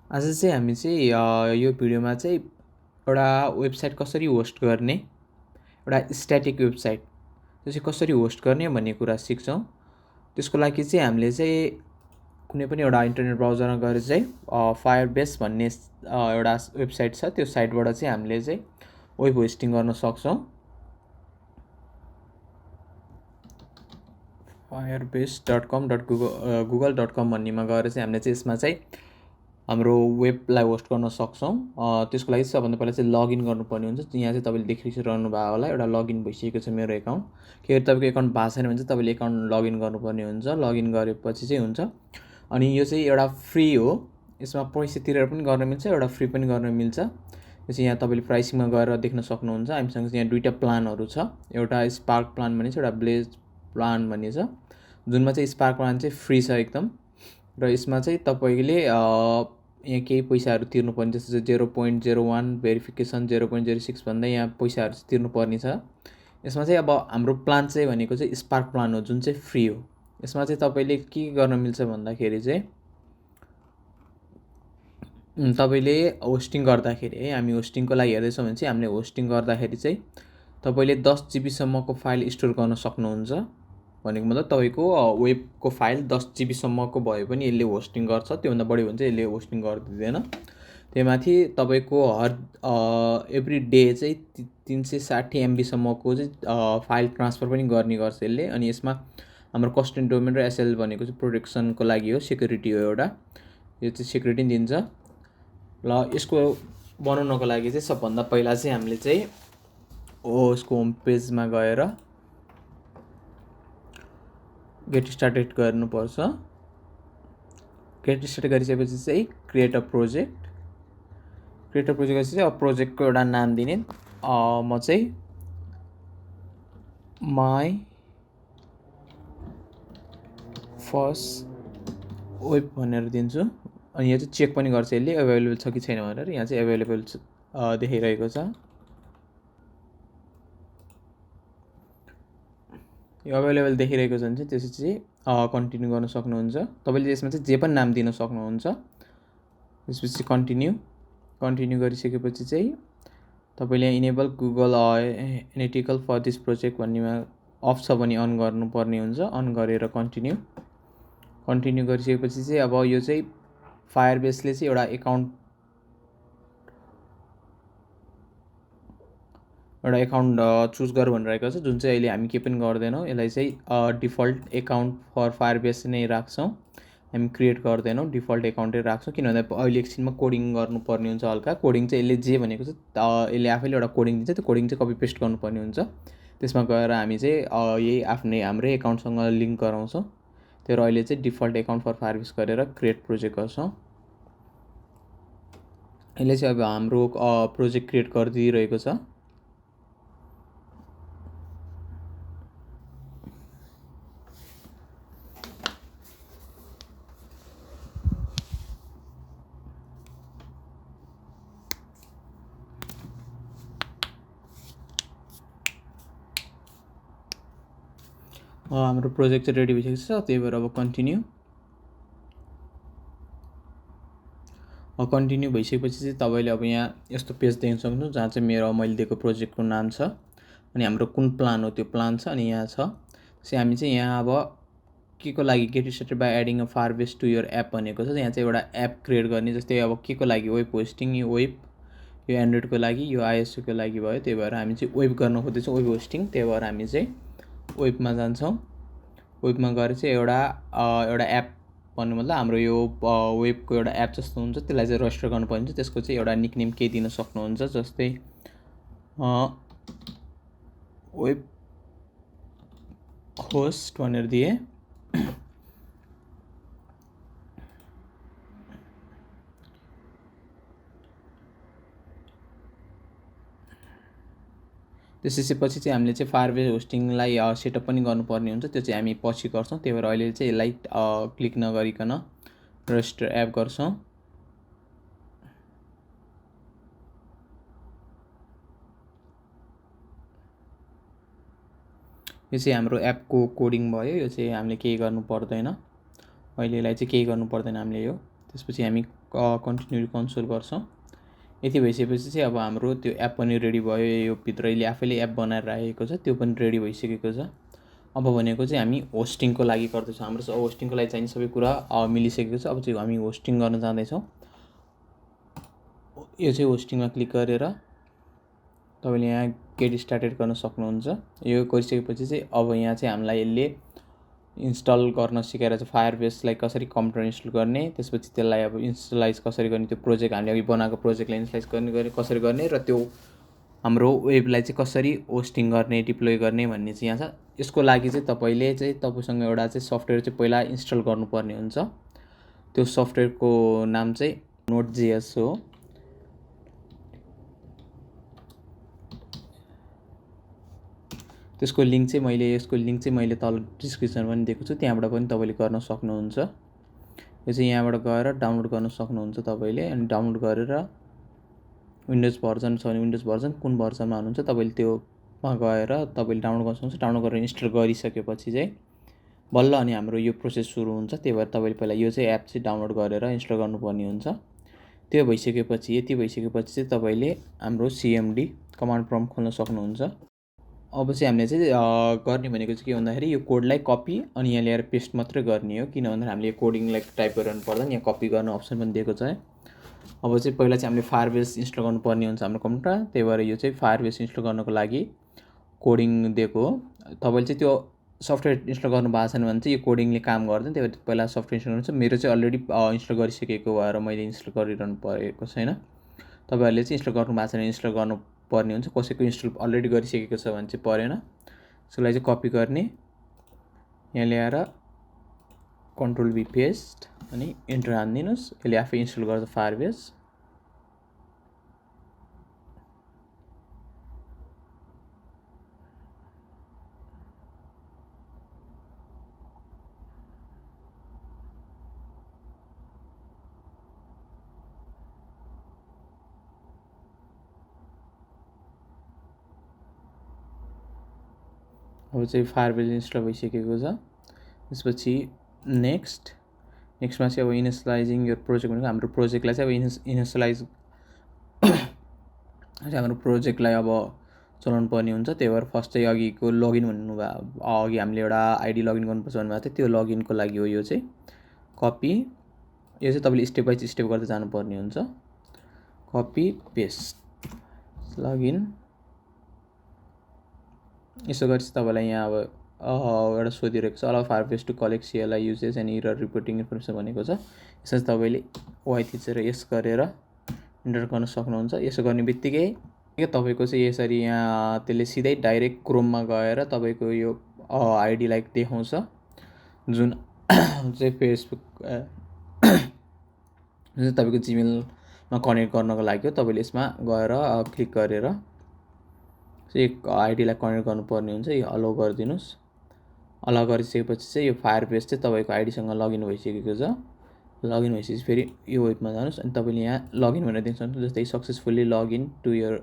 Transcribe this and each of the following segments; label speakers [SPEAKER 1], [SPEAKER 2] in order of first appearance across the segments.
[SPEAKER 1] आज चाहिँ हामी चाहिँ यो भिडियोमा चाहिँ एउटा वेबसाइट कसरी होस्ट गर्ने, एउटा स्ट्याटिक वेबसाइट त्यो चाहिँ कसरी होस्ट गर्ने भन्ने कुरा सिक्छौँ। त्यसको लागि चाहिँ हामीले चाहिँ कुनै पनि एउटा इन्टरनेट ब्राउजरमा गएर चाहिँ फायरबेस भन्ने एउटा वेबसाइट छ, त्यो साइटबाट चाहिँ हामीले चाहिँ वेब होस्टिङ गर्न सक्छौँ। firebase.com.google.com भन्नेमा गएर चाहिँ हामीले चाहिँ यसमा चाहिँ हाम्रो वेबलाई होस्ट गर्न सक्छौँ। त्यसको लागि सबभन्दा पहिला चाहिँ लगइन गर्नुपर्ने हुन्छ। यहाँ चाहिँ तपाईँले देखिरहनु भएको होला, एउटा लगइन भइसकेको छ मेरो एकाउन्ट। के अरे तपाईँको एकाउन्ट भएको छैन भने चाहिँ तपाईँले एकाउन्ट लगइन गर्नुपर्ने हुन्छ। लगइन गरेपछि चाहिँ हुन्छ। अनि यो चाहिँ एउटा फ्री हो, यसमा पैसा तिरेर पनि गर्न मिल्छ, एउटा फ्री पनि गर्न मिल्छ। यो चाहिँ यहाँ तपाईँले प्राइसिङमा गएर देख्न सक्नुहुन्छ। हामीसँग चाहिँ यहाँ दुईवटा प्लानहरू छ, एउटा स्पार्क प्लान भन्ने छ, एउटा ब्लेज प्लान भन्ने छ। जुनमा चाहिँ स्पार्क प्लान चाहिँ फ्री छ एकदम, र यसमा चाहिँ तपाईँले यहाँ केही पैसाहरू तिर्नुपर्ने, जस्तो 0.01 भेरिफिकेसन 0.06 भन्दा यहाँ पैसाहरू चाहिँ तिर्नुपर्ने छ। यसमा चाहिँ अब हाम्रो प्लान चाहिँ भनेको चाहिँ स्पार्क प्लान हो, जुन चाहिँ फ्री हो। यसमा चाहिँ तपाईँले के गर्न मिल्छ भन्दाखेरि चाहिँ तपाईँले होस्टिङ गर्दाखेरि है, हामी होस्टिङको लागि हेर्दैछौँ भने चाहिँ हामीले होस्टिङ गर्दाखेरि चाहिँ तपाईँले 10 जिबीसम्मको फाइल स्टोर गर्न सक्नुहुन्छ। भनेको मतलब तपाईँको वेबको फाइल 10 जिबीसम्मको भए पनि यसले होस्टिङ गर्छ, त्योभन्दा बढी भने चाहिँ यसले होस्टिङ गरिदिँदैन। त्यहीमाथि तपाईँको एभ्री डे चाहिँ 360 MB सम्मको चाहिँ फाइल ट्रान्सफर पनि गर्ने गर्छ यसले। अनि यसमा हाम्रो कस्टम डोमेन र एसएल भनेको चाहिँ प्रोटेक्सनको लागि हो, सेक्युरिटी हो एउटा, यो चाहिँ सेक्युरिटी दिन्छ। ल यसको बनाउनको लागि चाहिँ सबभन्दा पहिला चाहिँ हामीले चाहिँ यसको होम पेजमा गएर गेट स्टार्टेड गर्नुपर्छ। गेट स्टार्ट गरिसकेपछि चाहिँ क्रिएट अ प्रोजेक्ट गरेपछि चाहिँ अब प्रोजेक्टको एउटा नाम दिने। म चाहिँ माई फर्स्ट वेब भनेर दिन्छु। अनि यो चाहिँ चेक पनि गर्छ यसले एभाइलेबल छ कि छैन भनेर। यहाँ चाहिँ एभाइलेबल देखाइरहेको छ। यो अभाइलेबल देखिरहेको छ भने चाहिँ त्यसपछि चाहिँ कन्टिन्यू गर्न सक्नुहुन्छ। तपाईँले यसमा चाहिँ जे पनि नाम दिन सक्नुहुन्छ। त्यसपछि कन्टिन्यू गरिसकेपछि चाहिँ तपाईँले enable Google analytical for this project भन्नेमा अफ छ भने अन गर्नुपर्ने हुन्छ। अन गरेर कन्टिन्यू गरिसकेपछि चाहिँ अब यो चाहिँ फायरबेसले चाहिँ एउटा एकाउन्ट चुज गर भनिरहेको छ, जुन चाहिँ अहिले हामी केही पनि गर्दैनौँ। यसलाई चाहिँ डिफल्ट एकाउन्ट फर फायरबेस नै राख्छौँ, हामी क्रिएट गर्दैनौँ, डिफल्ट एकाउन्टै राख्छौँ। किनभने अहिले एकछिनमा कोडिङ गर्नुपर्ने हुन्छ हल्का। कोडिङ चाहिँ यसले जे भनेको छ यसले आफैले एउटा कोडिङ दिन्छ, त्यो कोडिङ चाहिँ कपी पेस्ट गर्नुपर्ने हुन्छ। त्यसमा गएर हामी चाहिँ यही हाम्रै एकाउन्टसँग लिङ्क गराउँछौँ। त्यो अहिले चाहिँ डिफल्ट एकाउन्ट फर फायरबेस गरेर क्रिएट प्रोजेक्ट गर्छौँ। यसले चाहिँ अब हाम्रो प्रोजेक्ट क्रिएट गरिदिइरहेको छ। हाम्रो प्रोजेक्ट चाहिँ रेडी भइसकेको छ, त्यही भएर अब कन्टिन्यू भइसकेपछि चाहिँ तपाईँले अब यहाँ यस्तो पेज देख्न सक्नुहुन्छ, जहाँ चाहिँ मैले दिएको प्रोजेक्टको नाम छ, अनि हाम्रो कुन प्लान हो त्यो प्लान छ, अनि यहाँ छ। चाहिँ हामी चाहिँ यहाँ अब के को लागि get started by adding a Firebase to your app भनेको छ। यहाँ चाहिँ एउटा एप क्रिएट गर्ने, जस्तै अब के को लागि वेब होस्टिङ, यो वेब, यो एन्ड्रोइडको लागि, यो आइएसओको लागि भयो। त्यही भएर हामी चाहिँ वेब गर्न खोज्दैछौँ, वेब होस्टिङ। त्यही भएर हामी चाहिँ वेबमा जान्छौँ। वेबमा गएर चाहिँ एउटा एप भन्नु मतलब हाम्रो यो वेबको एउटा एप जस्तो हुन्छ, त्यसलाई चाहिँ रजिस्टर गर्नुपर्ने हुन्छ। त्यसको चाहिँ एउटा निकनेम केही दिन सक्नुहुन्छ, जस्तै वेब होस्ट भनेर दिएँ। त्यसपछि चाहिँ हामीले चाहिँ फायरबेस होस्टिङलाई सेटअप पनि गर्नुपर्ने हुन्छ, त्यो चाहिँ हामी पछि गर्छौँ। त्यही भएर अहिले चाहिँ यसलाई क्लिक नगरिकन रजिस्टर एप गर्छौँ। यो चाहिँ हाम्रो एपको कोडिङ भयो, यो चाहिँ हामीले केही गर्नु पर्दैन, अहिले यसलाई चाहिँ केही गर्नु पर्दैन हामीले यो। त्यसपछि हामी कन्टिन्यू कन्सोल गर्छौँ। यति भइसकेपछि चाहिँ अब हाम्रो त्यो एप पनि रेडी भयो। यो भित्रैले आफैले एप बनाएर राखेको छ, त्यो पनि रेडी भइसकेको छ। अब भनेको चाहिँ हामी होस्टिङको लागि गर्दैछौँ। हाम्रो होस्टिङको लागि चाहिने सबै कुरा मिलिसकेको छ। अब चाहिँ हामी होस्टिङ गर्न जाँदैछौँ। यो चाहिँ होस्टिङमा क्लिक गरेर तपाईँले यहाँ गेट स्टार्टेड गर्न सक्नुहुन्छ। यो गरिसकेपछि चाहिँ अब यहाँ चाहिँ हामीलाई यसले इन्स्टल गर्न सिकाएर चाहिँ फायरबेसलाई कसरी कम्प्युटर इन्स्टल गर्ने, त्यसपछि त्यसलाई अब इन्स्टलाइज कसरी गर्ने, त्यो प्रोजेक्ट हामीले अघि बनाएको प्रोजेक्टलाई इन्स्टलाइज गर्ने कसरी गर्ने, र त्यो हाम्रो वेबलाई चाहिँ कसरी होस्टिङ गर्ने, डिप्लोय गर्ने भन्ने चाहिँ यहाँ छ। यसको लागि चाहिँ तपाईँले चाहिँ तपाईँसँग एउटा चाहिँ सफ्टवेयर चाहिँ पहिला इन्स्टल गर्नुपर्ने हुन्छ। त्यो सफ्टवेयरको नाम चाहिँ नोड.js हो। त्यसको लिङ्क चाहिँ मैले तल डिस्क्रिप्सनमा पनि दिएको छु, त्यहाँबाट पनि तपाईँले गर्न सक्नुहुन्छ। यो चाहिँ यहाँबाट गएर डाउनलोड गर्न सक्नुहुन्छ तपाईँले। अनि डाउनलोड गरेर विन्डोज भर्जन छ भने विन्डोज भर्जन, कुन भर्जनमा हुनुहुन्छ तपाईँले त्योमा गएर तपाईँले डाउनलोड गर्न सक्नुहुन्छ। डाउनलोड गरेर इन्स्टल गरिसकेपछि चाहिँ बल्ल अनि हाम्रो यो प्रोसेस सुरु हुन्छ। त्यही भएर तपाईँले पहिला यो चाहिँ एप चाहिँ डाउनलोड गरेर इन्स्टल गर्नुपर्ने हुन्छ। त्यो भइसकेपछि यति भइसकेपछि चाहिँ तपाईँले हाम्रो CMD कमान्ड प्रम्प्ट खोल्न सक्नुहुन्छ। अब चाहिँ हामीले चाहिँ गर्ने भनेको चाहिँ के भन्दाखेरि यो कोडलाई कपी अनि यहाँ ल्याएर पेस्ट मात्रै गर्ने हो। किन भन्दाखेरि हामीले यो कोडिङलाई टाइप गरिरहनु पर्दैन, यहाँ कपी गर्न अप्सन पनि दिएको छ है। अब चाहिँ पहिला चाहिँ हामीले फायरबेस इन्स्टल गर्नुपर्ने हुन्छ हाम्रो कम्प्युटर। त्यही भएर यो चाहिँ फायरबेस इन्स्टल गर्नको लागि कोडिङ दिएको हो। तपाईँले चाहिँ त्यो सफ्टवेयर इन्स्टल गर्नु भएको छैन भने चाहिँ यो कोडिङले काम गर्दैन। त्यही भएर पहिला सफ्टवेयर इन्स्टल गर्नुहुन्छ। मेरो चाहिँ अलरेडी इन्स्टल गरिसकेको भएर मैले इन्स्टल गरिरहनु परेको छैन। तपाईँहरूले चाहिँ इन्स्टल गर्नु भएको छैन इन्स्टल गर्नुपर्ने हुन्छ। कसैको इन्स्टल अलरेडी गरिसकेको छ भने चाहिँ परेन। यसको लागि चाहिँ कपी गर्ने, यहाँ ल्याएर Ctrl+V पेस्ट अनि इन्टर हानिदिनुहोस्। यसले आफै इन्स्टल गर्छ फायरबेस। अब चाहिँ फायरबेस इन्स्टल भइसकेको छ। त्यसपछि नेक्स्टमा चाहिँ अब इनिसियलाइजिङ यो प्रोजेक्ट भनेको हाम्रो प्रोजेक्टलाई चाहिँ अब इनिसियलाइज हाम्रो प्रोजेक्टलाई अब चलाउनु पर्ने हुन्छ। त्यही भएर फर्स्ट चाहिँ अघिको लगइन भन्नुभयो, अघि हामीले एउटा आइडी लगइन गर्नुपर्छ भन्नुभएको थियो, त्यो लगइनको लागि हो यो चाहिँ। कपी, यो चाहिँ तपाईँले स्टेप बाई स्टेप गर्दै जानुपर्ने हुन्छ। कपी पेस्ट लगइन, यसो गरेपछि तपाईँलाई यहाँ अब एउटा सोधिरहेको छ, allow Firebase to collect CLI uses and error reporting information भनेको छ। यसमा तपाईँले वाइ थिचेर यस गरेर इन्टर गर्न सक्नुहुन्छ। यसो गर्ने बित्तिकै तपाईँको चाहिँ यसरी यहाँ त्यसले सिधै डाइरेक्ट क्रोममा गएर तपाईँको यो आइडीलाई देखाउँछ, जुन चाहिँ फेसबुक जुन तपाईँको जिमेलमा कनेक्ट गर्नको लागि हो। तपाईँले यसमा गएर क्लिक गरेर चाहिँ आइडीलाई कनेक्ट गर्नुपर्ने हुन्छ। यो अलाउ गरिदिनुहोस्। अलाउ गरिसकेपछि चाहिँ यो फायरबेस चाहिँ तपाईँको आइडीसँग लगइन भइसकेको छ। लगइन भइसकेपछि फेरि यो वेबमा जानुहोस् अनि तपाईँले यहाँ लगइन भनेर दिन सक्नुहुन्छ। जस्तै successfully login to your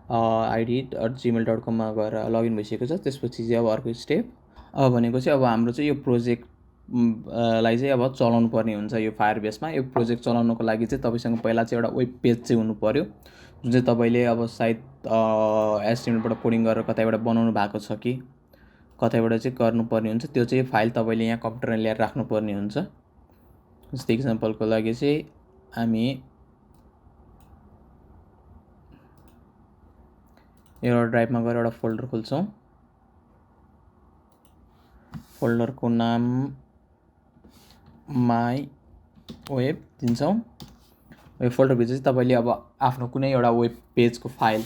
[SPEAKER 1] id.gmail.com मा गएर लगइन भइसकेको छ। त्यसपछि चाहिँ अब अर्को स्टेप अब भनेको चाहिँ अब हाम्रो चाहिँ यो प्रोजेक्ट लाई चाहिँ अब चलाउनु पर्ने हुन्छ। यो फायरबेसमा यो प्रोजेक्ट चलाउनको लागि चाहिँ तपाईँसँग पहिला चाहिँ एउटा वेब पेज चाहिँ हुनु पर्यो, जुन चाहिँ तपाईँले अब सायद HTML बाट कोडिङ गरेर कतैबाट बनाउनु भएको छ कि कतैबाट चाहिँ गर्नुपर्ने हुन्छ। त्यो चाहिँ फाइल तपाईँले यहाँ कम्प्युटरमा ल्याएर राख्नुपर्ने हुन्छ। जस्तै इक्जाम्पलको लागि चाहिँ हामी एउटा ड्राइभमा गएर एउटा फोल्डर खोल्छौँ। फोल्डरको नाम माई वेब दिन्छौँ। यो फोल्डरभित्र चाहिँ तपाईँले अब आफ्नो कुनै एउटा वेब पेजको फाइल,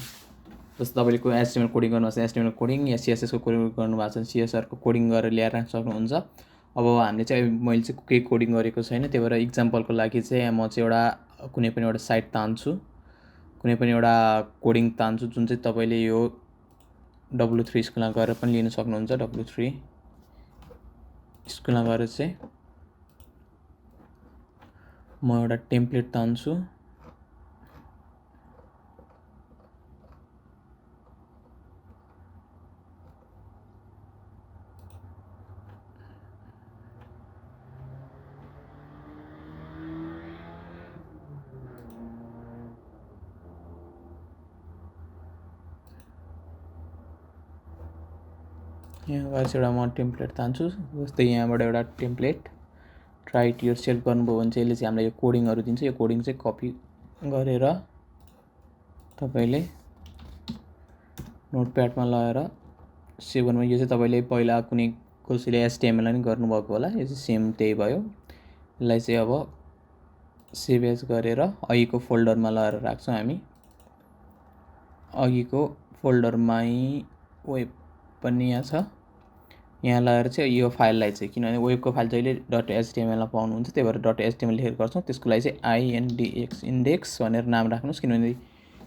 [SPEAKER 1] जस्तो तपाईँले कुनै HTML कोडिङ गर्नुभएको छ HTML कोडिङ या CSS को कोडिङ गर्नुभएको छ CSR को कोडिङ गरेर ल्याएर राख्न सक्नुहुन्छ। अब हामीले चाहिँ मैले चाहिँ केही कोडिङ गरेको छैन, त्यही भएर इक्जाम्पलको लागि चाहिँ म चाहिँ एउटा कुनै पनि एउटा साइट तान्छु, कुनै पनि एउटा कोडिङ तान्छु जुन चाहिँ तपाईँले यो W3 स्कुलमा गएर पनि लिन सक्नुहुन्छ। W3 स्कुलमा गएर चाहिँ म एउटा टेम्प्लेट तान्छु। यहाँ गएर चाहिँ एउटा म टेम्प्लेट तान्छु। जस्तै यहाँबाट एउटा template try it your self गर्नुभयो भने चाहिँ यसले चाहिँ हामीलाई यो कोडिङहरू दिन्छ। यो कोडिङ चाहिँ कपी गरेर तपाईँले नोटप्याडमा लगाएर सेभ गर्नु। यो चाहिँ तपाईँले पहिला कुनै कसैले HTML नि गर्नुभएको होला, यो चाहिँ सेम त्यही भयो। यसलाई चाहिँ अब सेभ एज गरेर अघिको फोल्डरमा लगाएर राख्छौँ हामी। अघिको फोल्डरमै वेब पनि यहाँ छ, यहाँ लगाएर चाहिँ यो फाइललाई चाहिँ, किनभने वेबको फाइल जहिले .html मा पाउनुहुन्छ, त्यही भएर .html लेखेर गर्छौँ। त्यसको लागि चाहिँ इन्डेक्स भनेर नाम राख्नुहोस्, किनभने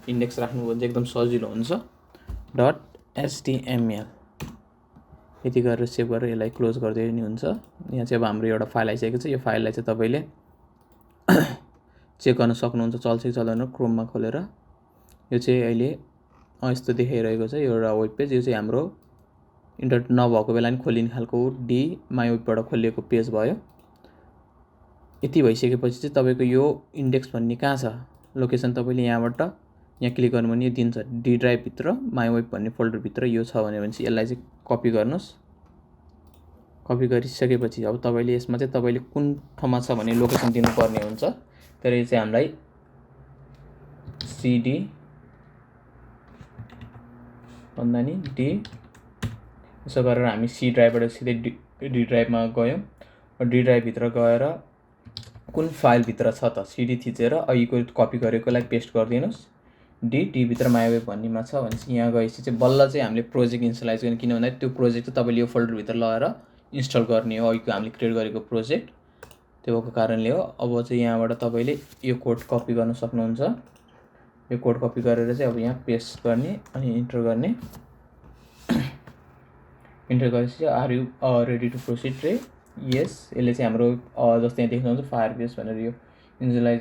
[SPEAKER 1] इन्डेक्स राख्नुभयो भने चाहिँ एकदम सजिलो हुन्छ। .html यति गरेर सेभ गरेर यसलाई क्लोज गरिदिए नि हुन्छ। यहाँ चाहिँ अब हाम्रो एउटा फाइल आइसकेको छ। यो फाइललाई चाहिँ तपाईँले चेक गर्न सक्नुहुन्छ चल्छ कि चल्दैन क्रोममा खोलेर। यो चाहिँ अहिले यस्तो देखाइरहेको छ, यो एउटा वेब पेज। यो चाहिँ हाम्रो इन्टरनेट नभएको बेला नि खोलिने खालको माई वेबबाट खोलिएको पेज भयो। यति भइसकेपछि चाहिँ तपाईँको यो इन्डेक्स भन्ने कहाँ छ लोकेसन, तपाईँले यहाँबाट यहाँ क्लिक गर्नु भने यो दिन्छ डी ड्राइभभित्र माई वेब भन्ने फोल्डरभित्र यो छ भने चाहिँ यसलाई चाहिँ कपी गर्नुहोस्। कपी गरिसकेपछि अब तपाईँले यसमा चाहिँ तपाईँले कुन ठाउँमा छ भने लोकेसन दिनुपर्ने हुन्छ। तर यो चाहिँ हामीलाई सिडी भन्दा नि डी, यसो गरेर हामी सी ड्राइभबाट सिधै डी ड्राइभमा गयौँ। डी ड्राइभभित्र गएर कुन फाइलभित्र छ त सिडी थिचेर अघिको कपी गरेकोलाई पेस्ट गरिदिनुहोस्। डीभित्र माई वेब भन्नेमा छ भने चाहिँ यहाँ गएपछि चाहिँ बल्ल चाहिँ हामीले प्रोजेक्ट इन्स्टलाइज गर्ने, किन भन्दा त्यो प्रोजेक्ट चाहिँ तपाईँले यो फोल्डरभित्र लगाएर इन्स्टल गर्ने हो, अघिको हामीले क्रिएट गरेको प्रोजेक्ट। त्यो भएको कारणले हो। अब चाहिँ यहाँबाट तपाईँले यो कोड कपी गर्न सक्नुहुन्छ। यो कोड कपी गरेर चाहिँ अब यहाँ पेस्ट गर्ने अनि इन्टर गर्ने। इन्टर गरेपछि are you ready to proceed रे, यस। यसले चाहिँ हाम्रो जस्तै यहाँ देख्नुहुन्छ फायरबेस भनेर यो इन्स्टलाइज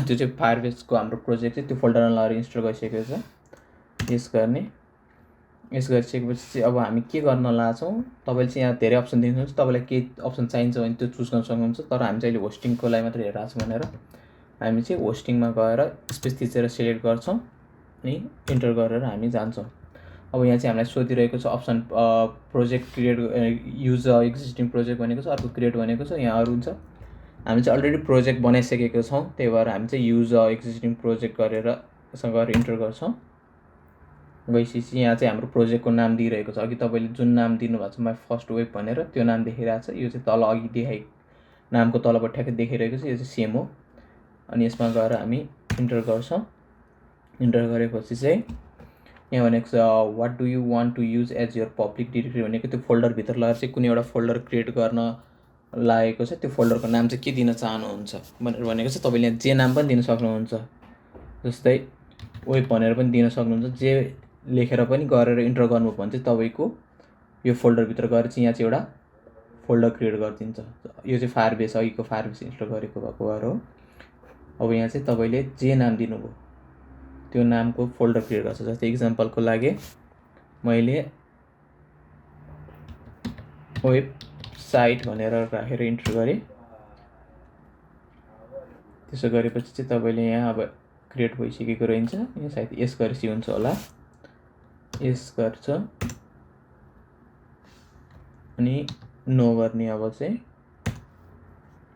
[SPEAKER 1] त्यो चाहिँ फायरबेसको हाम्रो प्रोजेक्ट चाहिँ त्यो फोल्डरमा लगाएर इन्स्टल गरिसकेको छ। यस गर्ने, यस गरिसकेपछि चाहिँ अब हामी के गर्न लाग्छौँ, तपाईँले चाहिँ यहाँ धेरै अप्सन देख्नुहुन्छ। तपाईँलाई के अप्सन चाहिन्छ भने त्यो चुज गर्न सक्नुहुन्छ। तर हामी चाहिँ अहिले होस्टिङको लागि मात्रै हेरिरहेको छौँ भनेर हामी चाहिँ होस्टिङमा गएर स्पेस थिचेर सिलेक्ट गर्छौँ अनि इन्टर गरेर हामी जान्छौँ। अब यहाँ चाहिँ हामीलाई सोधिरहेको छ option project create, use existing project भनेको छ, अर्को क्रिएट भनेको छ, यहाँ अरू हुन्छ। हामी चाहिँ अलरेडी प्रोजेक्ट बनाइसकेको छौँ, त्यही भएर हामी चाहिँ युज एक्जिस्टिङ प्रोजेक्ट गरेर यसमा गएर इन्टर गर्छौँ। गइसकेपछि यहाँ चाहिँ हाम्रो प्रोजेक्टको नाम दिइरहेको छ। अघि तपाईँले जुन नाम दिनुभएको छ माई फर्स्ट वेब भनेर त्यो नाम देखिरहेको छ। यो चाहिँ तल अघि देखाइ नामको तलबाट ठ्याक्कै देखिरहेको छ, यो चाहिँ सेम हो। अनि यसमा गएर हामी इन्टर गर्छौँ। इन्टर गरेपछि चाहिँ यहाँ भनेको छ what do you want to use as your public directory भनेको त्यो फोल्डरभित्र लगेर चाहिँ कुनै एउटा फोल्डर क्रिएट गर्न लागेको छ, त्यो फोल्डरको नाम चाहिँ के दिन चाहनुहुन्छ भनेर भनेको छ। तपाईँले यहाँ जे नाम पनि दिन सक्नुहुन्छ, जस्तै वेब भनेर पनि दिन सक्नुहुन्छ। जे लेखेर पनि गरेर इन्टर गर्नुभयो भने चाहिँ तपाईँको यो फोल्डरभित्र गएर चाहिँ यहाँ चाहिँ एउटा फोल्डर क्रिएट गरिदिन्छ। यो चाहिँ फायरबेस, अघिको फायरबेस इन्स्टल गरेको भएको भएर हो। अब यहाँ चाहिँ तपाईँले जे नाम दिनुभयो त्यो नामको फोल्डर क्रिएट गर्छ। जस्तै इक्जाम्पलको लागि मैले वेबसाइट भनेर राखेर इन्टर गरेँ। त्यसो गरेपछि चाहिँ तपाईँले यहाँ अब क्रिएट भइसकेको रहन्छ। यहाँ सायद यस गरेपछि हुन्छ होला, यस गर्छ अनि नो गर्ने। अब चाहिँ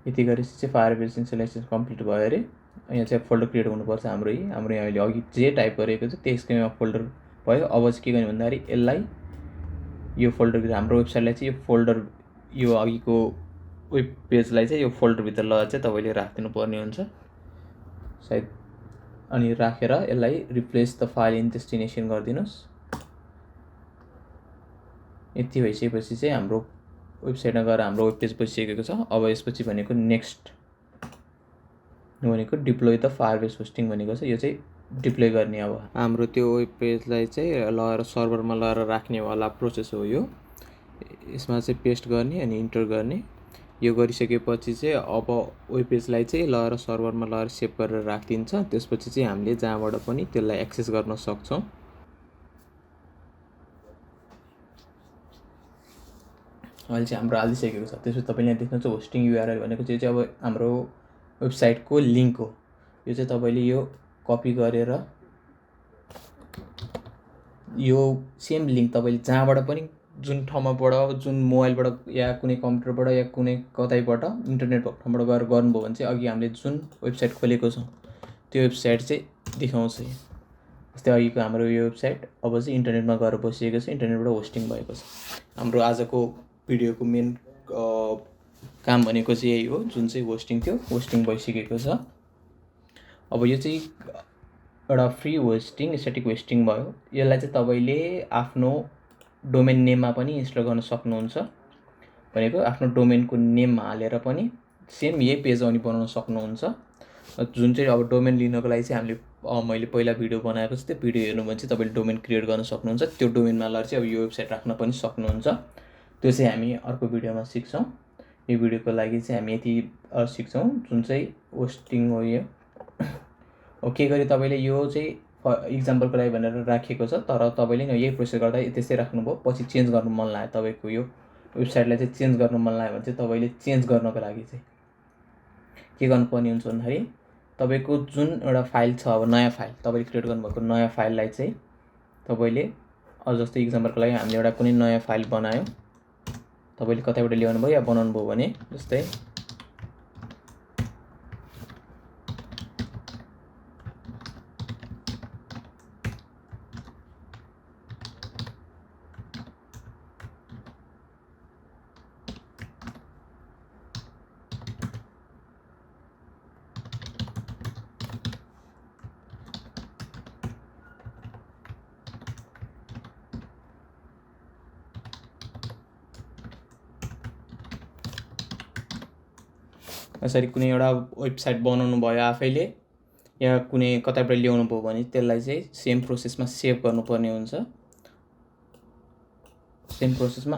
[SPEAKER 1] यति गरेपछि चाहिँ फायरबेस इन्स्टलेसन कम्प्लिट भयो अरे। यहाँ चाहिँ फोल्डर क्रिएट हुनुपर्छ हाम्रो यहाँ अहिले अघि जे टाइप गरेको छ त्यसकैमा फोल्डर भयो। अब चाहिँ के गर्ने भन्दाखेरि यसलाई यो फोल्डर हाम्रो वेबसाइटलाई चाहिँ यो फोल्डर, यो अघिको वेब पेजलाई चाहिँ यो फोल्डरभित्र लगाएर चाहिँ तपाईँले राखिदिनु पर्ने हुन्छ सायद। अनि राखेर यसलाई replace the file in destination गरिदिनुहोस्। यति भइसकेपछि चाहिँ हाम्रो वेबसाइटमा गएर हाम्रो वेब पेज बसिसकेको छ। अब यसपछि भनेको नेक्स्ट भनेको डिप्लोय द फायरबेस होस्टिङ भनेको छ। यो चाहिँ डिप्लोय गर्ने, अब हाम्रो त्यो वेब पेजलाई चाहिँ लगाएर सर्भरमा लगाएर राख्नेवाला प्रोसेस हो यो। यसमा चाहिँ पेस्ट गर्ने अनि इन्टर गर्ने। यो गरिसकेपछि चाहिँ अब वेब पेजलाई चाहिँ लगाएर सर्भरमा लगाएर सेभ गरेर राखिदिन्छ। त्यसपछि चाहिँ हामीले जहाँबाट पनि त्यसलाई एक्सेस गर्न सक्छौँ। अहिले चाहिँ हाम्रो हालिसकेको छ। त्यसपछि तपाईँले यहाँ देख्नुहुन्छ होस्टिङ युआरएल भनेको चाहिँ अब हाम्रो वेबसाइटको लिङ्क हो। यो चाहिँ तपाईँले यो कपी गरेर यो सेम लिङ्क तपाईँले जहाँबाट पनि जुन ठाउँमाबाट जुन मोबाइलबाट या कुनै कम्प्युटरबाट या कुनै कतैबाट इन्टरनेट भएको ठाउँबाट गएर गर्नुभयो भने चाहिँ अघि हामीले जुन वेबसाइट खोलेको छौँ त्यो वेबसाइट चाहिँ देखाउँछ। जस्तै अघिको हाम्रो यो वेबसाइट अब चाहिँ इन्टरनेटमा गएर बसिएको छ, इन्टरनेटबाट होस्टिङ भएको छ। हाम्रो आजको भिडियोको मेन काम भनेको चाहिँ यही हो, जुन चाहिँ होस्टिङ थियो, होस्टिङ भइसकेको छ। अब यो चाहिँ एउटा फ्री होस्टिङ, स्ट्याटिक होस्टिङ भयो। यसलाई चाहिँ तपाईँले आफ्नो डोमेन नेममा पनि इन्स्टल गर्न सक्नुहुन्छ। भनेको आफ्नो डोमेनको नेम हालेर पनि सेम यही पेज अनि बनाउन सक्नुहुन्छ। जुन चाहिँ अब डोमेन लिनको लागि चाहिँ हामीले मैले पहिला भिडियो बनाएको छु, त्यो भिडियो हेर्नु भने चाहिँ तपाईँले डोमेन क्रिएट गर्न सक्नुहुन्छ। त्यो डोमेनमा लगेर चाहिँ अब यो वेबसाइट राख्न पनि सक्नुहुन्छ। त्यो चाहिँ हामी अर्को भिडियोमा सिक्छौँ। यो भिडियोको लागि चाहिँ हामी यति सिक्छौँ, जुन चाहिँ होस्टिङ हो यो। के गरी तपाईँले यो चाहिँ इक्जाम्पलको लागि भनेर राखेको छ, तर तपाईँले यही प्रोसेस गर्दा त्यस्तै राख्नुभयो, पछि चेन्ज गर्नु मन लाग्यो, तपाईँको यो वेबसाइटलाई चाहिँ चेन्ज गर्नु मन लाग्यो भने चाहिँ तपाईँले चेन्ज गर्नको लागि चाहिँ के गर्नुपर्ने हुन्छ भन्दाखेरि तपाईँको जुन एउटा फाइल छ, अब नयाँ फाइल तपाईँले क्रिएट गर्नुभएको नयाँ फाइललाई चाहिँ तपाईँले जस्तै इक्जाम्पलको लागि हामीले एउटा कुनै नयाँ फाइल बनायौँ, तपाईँले कतैबाट ल्याउनु भयो या बनाउनु भयो भने जस्तै यसरी कुनै एउटा वेबसाइट बनाउनु भयो आफैले या कुनै कतैबाट ल्याउनु भयो भने त्यसलाई चाहिँ सेम प्रोसेसमा सेभ गर्नुपर्ने हुन्छ। सेम प्रोसेसमा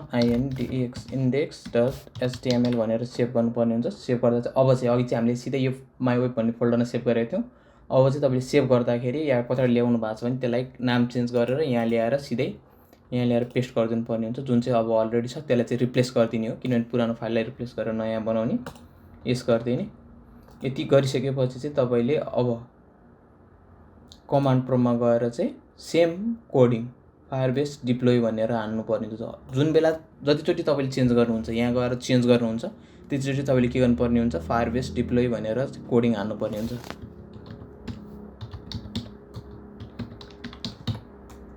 [SPEAKER 1] index.html भनेर सेभ गर्नुपर्ने हुन्छ। सेभ गर्दा चाहिँ अब चाहिँ अघि चाहिँ हामीले सिधै यो माई वेब भन्ने फोल्डरमा सेभ गरेको थियौँ। अब चाहिँ तपाईँले सेभ गर्दाखेरि या कतैबाट ल्याउनु भएको छ भने त्यसलाई नाम चेन्ज गरेर यहाँ ल्याएर सिधै यहाँ ल्याएर पेस्ट गरिदिनु पर्ने हुन्छ। जुन चाहिँ अब अलरेडी छ त्यसलाई चाहिँ रिप्लेस गरिदिने हो, किनभने पुरानो फाइललाई रिप्लेस गरेर नयाँ बनाउने, यस गरिदिने। यति गरिसकेपछि चाहिँ तपाईँले अब कमान्ड प्रोममा गएर चाहिँ सेम कोडिङ फायरबेस डिप्लोय भनेर हान्नुपर्ने हुन्छ। जुन बेला जतिचोटि तपाईँले चेन्ज गर्नुहुन्छ, यहाँ गएर चेन्ज गर्नुहुन्छ, त्यतिचोटि तपाईँले के गर्नुपर्ने हुन्छ, फायरबेस डिप्लोय भनेर कोडिङ हान्नुपर्ने हुन्छ।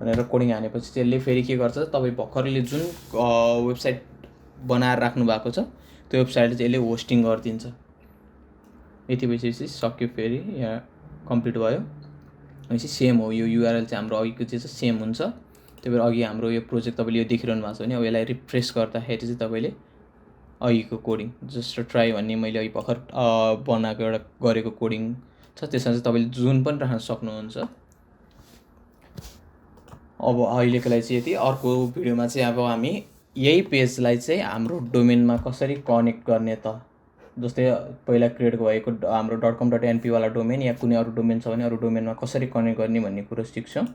[SPEAKER 1] भनेर कोडिङ हानेपछि त्यसले फेरि के गर्छ, तपाईँ भर्खरले जुन वेबसाइट बनाएर राख्नु भएको छ त्यो वेबसाइट चाहिँ यसले होस्टिङ गरिदिन्छ। यति भइसकेपछि सक्यो, फेरि यहाँ कम्प्लिट भयो। भनेपछि सेम हो, यो युआरएल चाहिँ हाम्रो अघिको चाहिँ सेम हुन्छ। त्यही भएर अघि हाम्रो यो प्रोजेक्ट तपाईँले यो देखिरहनु भएको छ भने अब यसलाई रिफ्रेस गर्दाखेरि चाहिँ तपाईँले अघिको कोडिङ जस्ट ट्राई भन्ने मैले अघि भर्खर बनाएको एउटा गरेको कोडिङ छ, त्यसमा चाहिँ तपाईँले जुन पनि राख्न सक्नुहुन्छ। अब अहिलेको लागि चाहिँ यति। अर्को भिडियोमा चाहिँ अब हामी यही पेजलाई चाहिँ हाम्रो डोमेनमा कसरी कनेक्ट गर्ने त, जस्तै पहिला क्रिएट भएको हाम्रो .com.np वाला डोमेन या कुनै अरू डोमेन छ भने अरू डोमेनमा कसरी कनेक्ट गर्ने भन्ने कुरो सिक्छौँ।